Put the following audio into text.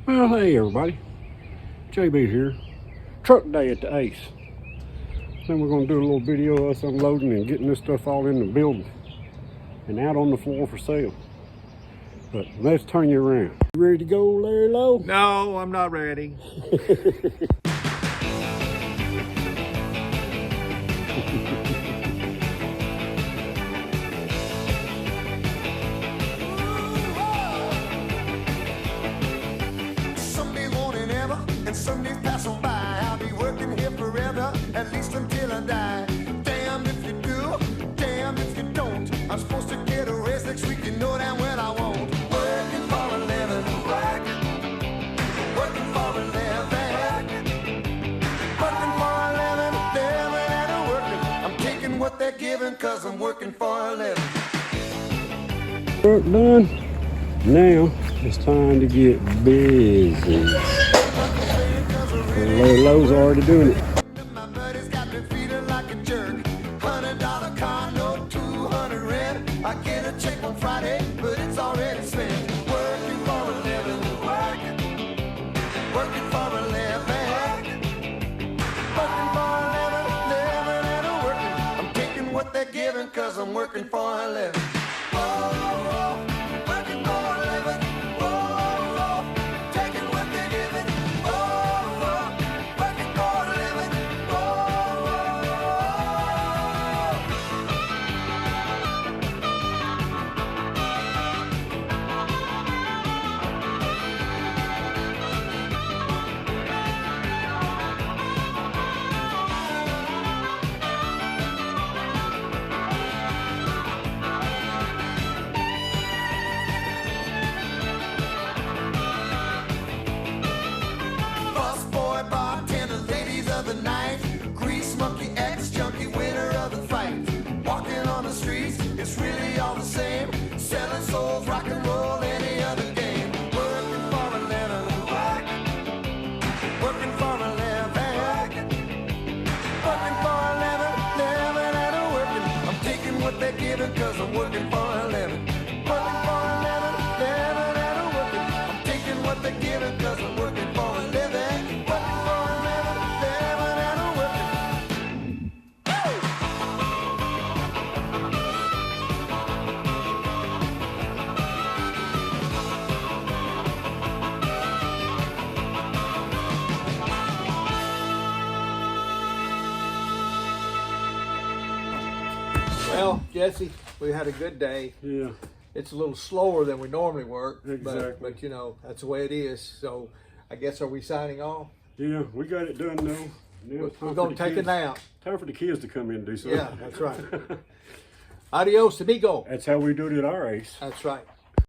Well, hey everybody, JB here. Truck day at the Ace. Then we're going to do a little video of us unloading and getting this stuff all in the building and out on the floor for sale. But let's turn you around. You ready to go, Larry Lowe? No, I'm not ready. Someday won't it ever, and someday pass on by. I'll be working here forever, at least until I die. Damn if you do, damn if you don't. I'm supposed to get a raise next week, you know damn well I won't. Working for a living, working for a living, working for a living, living and working. I'm taking what they're giving, cause I'm working for a living. Work done. Now it's time to get busy. Larry Lowe's already doing it. My buddy's got me feeling like a jerk. $100 car, no 200 rent. I get a check on Friday, but it's already spent. Working for a living, working for a living, working for a living, living and working. I'm taking what they're giving, cause I'm working for a living. Whoa, working for a living. Whoa, taking what they're giving. Whoa, working for a living. Busboy, bartender, ladies of the night, grease monkey, ex-junkie, winner of the fight. Walking on the streets, it's really all the same. Selling souls, rock and roll, any other game. Working for a living, working for a living, working for a living, living and working. I'm taking what they're giving, cause I'm working for a living. Working for a living, living and working. I'm taking what they're giving, cause I'm working for a living. Working for a living, living and working. Well, Jesse, we had a good day. Yeah. It's a little slower than we normally work, Exactly. but you know, that's the way it is. So I guess, are we signing off? Yeah, we got it done though. Now We're it's time going for to the take a kids- nap. Time for the kids to come in and do something. Yeah, that's right. Adios, amigo. That's how we do it at our Ace. That's right.